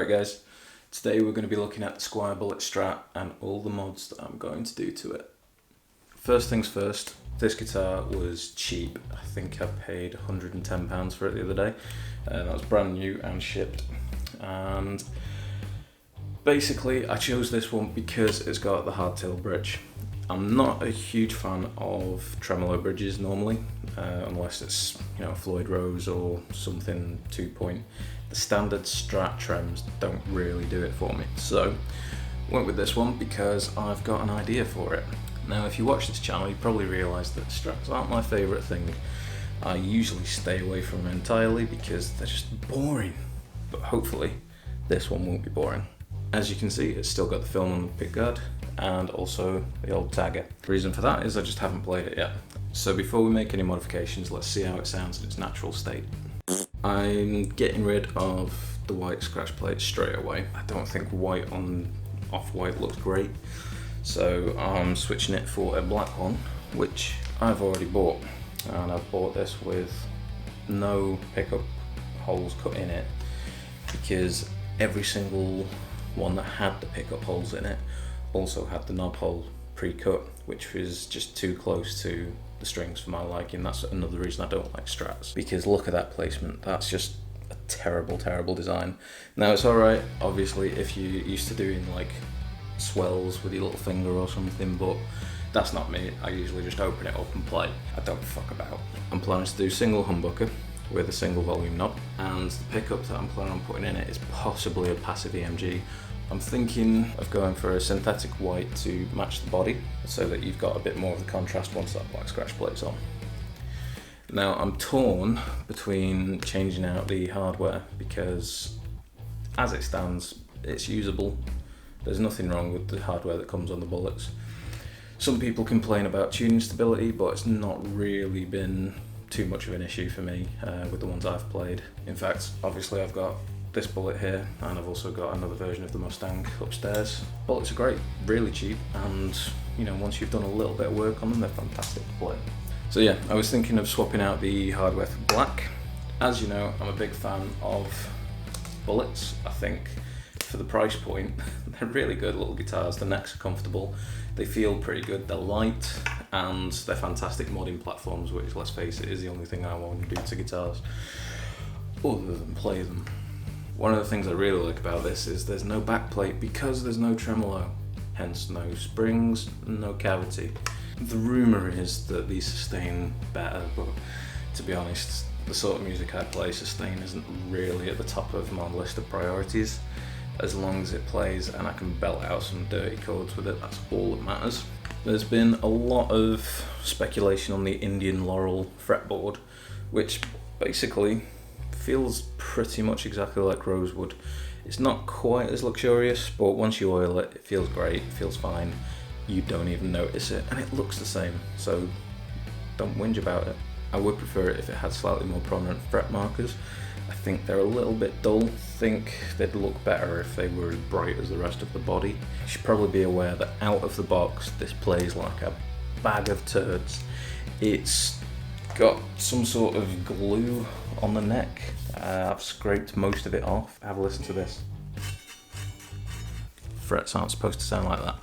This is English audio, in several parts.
Alright guys, today we're going to be looking at the Squier Bullet Strat and all the mods that I'm going to do to it. First things first, this guitar was cheap. I think I paid £110 for it the other day. That was brand new and shipped. And basically I chose this one because it's got the hardtail bridge. I'm not a huge fan of tremolo bridges normally, unless it's a Floyd Rose or something 2-point. The standard Strat trems don't really do it for me, so went with this one because I've got an idea for it. Now if you watch this channel you probably realise that Strats aren't my favourite thing. I usually stay away from them entirely because they're just boring, but hopefully this one won't be boring. As you can see, it's still got the film on the pickguard and also the old tagger. The reason for that is I just haven't played it yet. So before we make any modifications, let's see how it sounds in its natural state. I'm getting rid of the white scratch plate straight away. I don't think white on off-white looks great, so I'm switching it for a black one, which I've already bought. And I've bought this with no pickup holes cut in it because every single one that had the pickup holes in it also had the knob hole pre-cut, which was just too close to the strings for my liking. That's another reason I don't like Strats, because look at that placement. That's just a terrible design. Now it's alright obviously if you're used to doing like swells with your little finger or something, but that's not me. I usually just open it up and play. I don't fuck about. I'm planning to do single humbucker with a single volume knob, and the pickup that I'm planning on putting in it is possibly a passive EMG. I'm thinking of going for a synthetic white to match the body so that you've got a bit more of the contrast once that black scratch plate's on. Now I'm torn between changing out the hardware because as it stands it's usable. There's nothing wrong with the hardware that comes on the bullets. Some people complain about tuning stability, but it's not really been too much of an issue for me with the ones I've played. In fact, obviously I've got this bullet here, and I've also got another version of the Mustang upstairs. Bullets are great, really cheap, and once you've done a little bit of work on them, they're fantastic to play. So yeah, I was thinking of swapping out the hardware for black. As you know, I'm a big fan of bullets. I think for the price point, they're really good little guitars. The necks are comfortable, they feel pretty good, they're light, and they're fantastic modding platforms, which, let's face it, is the only thing I want to do to guitars other than play them. One of the things I really like about this is there's no backplate because there's no tremolo, hence no springs, no cavity. The rumour is that these sustain better, but to be honest, the sort of music I play, sustain isn't really at the top of my list of priorities. As long as it plays and I can belt out some dirty chords with it, that's all that matters. There's been a lot of speculation on the Indian Laurel fretboard, which basically feels pretty much exactly like rosewood. It's not quite as luxurious, but once you oil it, it feels great, it feels fine. You don't even notice it, and it looks the same, so don't whinge about it. I would prefer it if it had slightly more prominent fret markers. I think they're a little bit dull. I think they'd look better if they were as bright as the rest of the body. You should probably be aware that out of the box, this plays like a bag of turds. It's got some sort of glue on the neck. I've scraped most of it off. Have a listen to this. Frets aren't supposed to sound like that.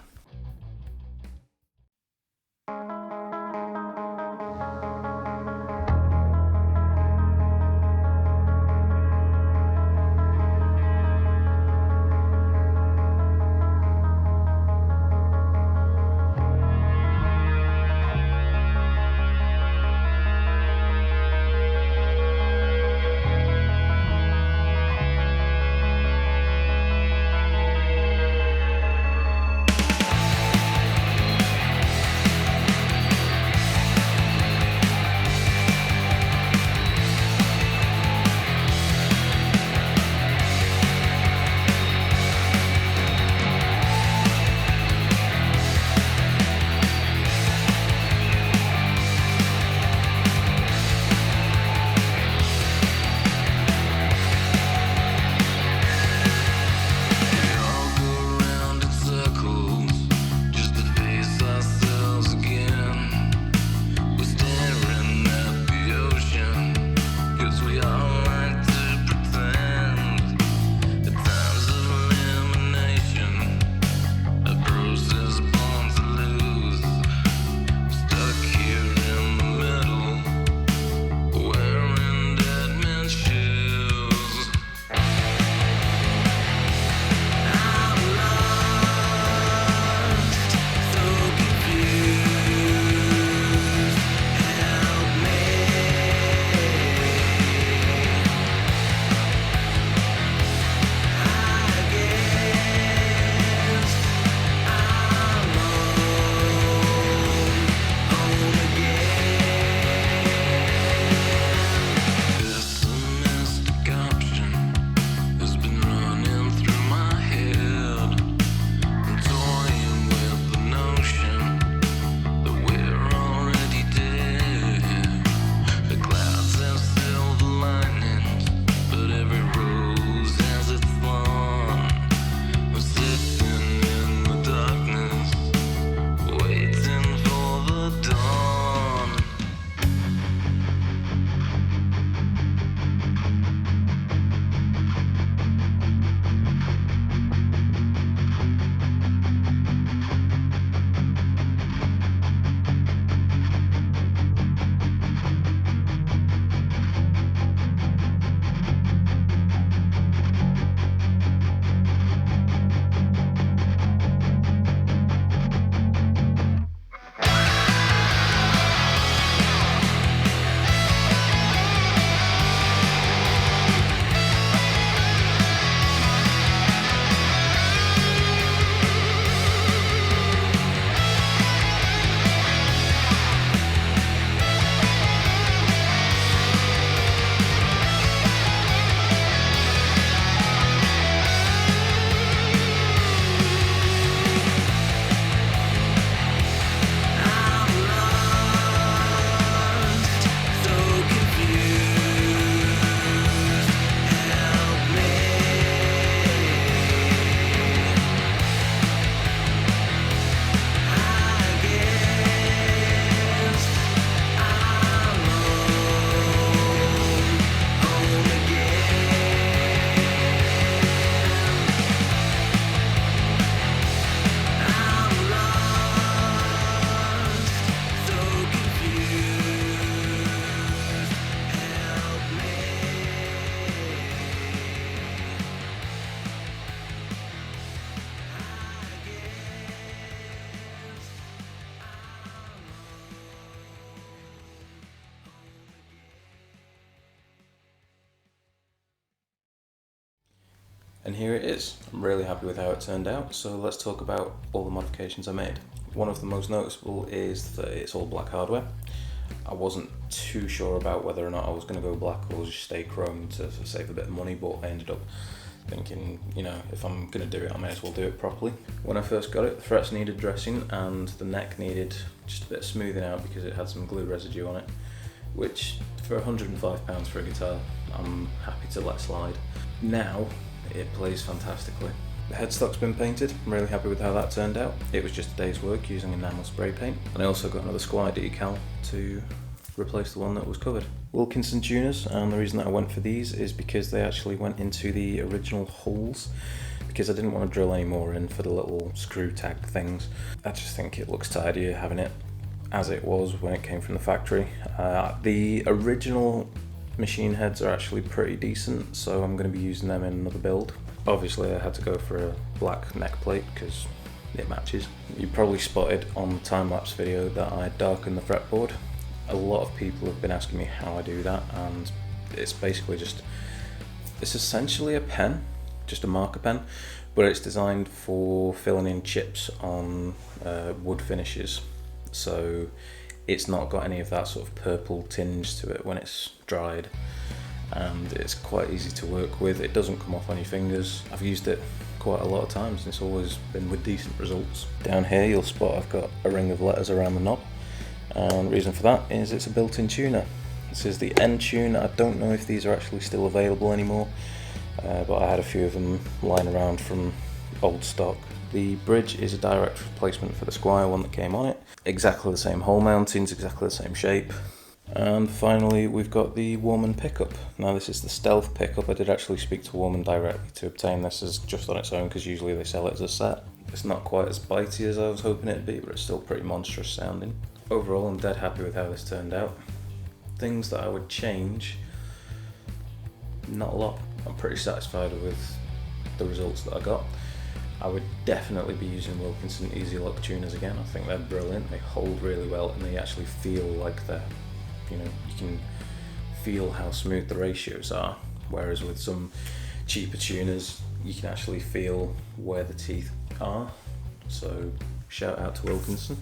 And here it is. I'm really happy with how it turned out, so let's talk about all the modifications I made. One of the most noticeable is that it's all black hardware. I wasn't too sure about whether or not I was going to go black or just stay chrome to save a bit of money, but I ended up thinking, you know, if I'm going to do it, I may as well do it properly. When I first got it, the frets needed dressing and the neck needed just a bit of smoothing out because it had some glue residue on it, which for £105 for a guitar, I'm happy to let slide. Now, it plays fantastically. The headstock's been painted. I'm really happy with how that turned out. It was just a day's work using enamel spray paint. And I also got another Squier decal to replace the one that was covered. Wilkinson tuners, and the reason that I went for these is because they actually went into the original holes, because I didn't want to drill any more in for the little screw tag things. I just think it looks tidier having it as it was when it came from the factory. The original machine heads are actually pretty decent, so I'm going to be using them in another build. Obviously I had to go for a black neck plate because it matches. You probably spotted on the time-lapse video that I darkened the fretboard. A lot of people have been asking me how I do that, and it's basically it's essentially a pen, just a marker pen, but it's designed for filling in chips on wood finishes. So it's not got any of that sort of purple tinge to it when it's dried, and it's quite easy to work with. It doesn't come off on your fingers. I've used it quite a lot of times and it's always been with decent results. Down here you'll spot I've got a ring of letters around the knob, and the reason for that is it's a built-in tuner. This is the N tune. I don't know if these are actually still available anymore, but I had a few of them lying around from old stock. The bridge is a direct replacement for the Squier one that came on it. Exactly the same hole mountings, exactly the same shape. And finally we've got the Warman pickup. Now this is the Stealth pickup. I did actually speak to Warman directly to obtain this as just on its own, because usually they sell it as a set. It's not quite as bitey as I was hoping it'd be, but it's still pretty monstrous sounding. Overall I'm dead happy with how this turned out. Things that I would change, not a lot. I'm pretty satisfied with the results that I got. I would definitely be using Wilkinson Easy Lock tuners again. I think they're brilliant. They hold really well and they actually feel like they're, you know, you can feel how smooth the ratios are. Whereas with some cheaper tuners, you can actually feel where the teeth are. So shout out to Wilkinson.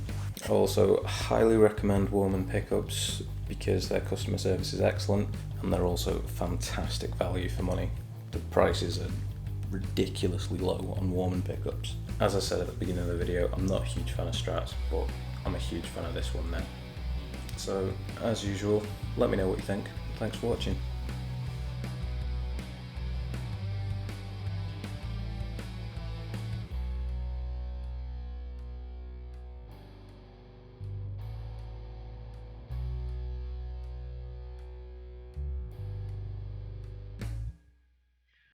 I also highly recommend Warman pickups because their customer service is excellent and they're also fantastic value for money. The prices are ridiculously low on Warman pickups. As I said at the beginning of the video, I'm not a huge fan of Strats, but I'm a huge fan of this one now. So, as usual, let me know what you think. Thanks for watching.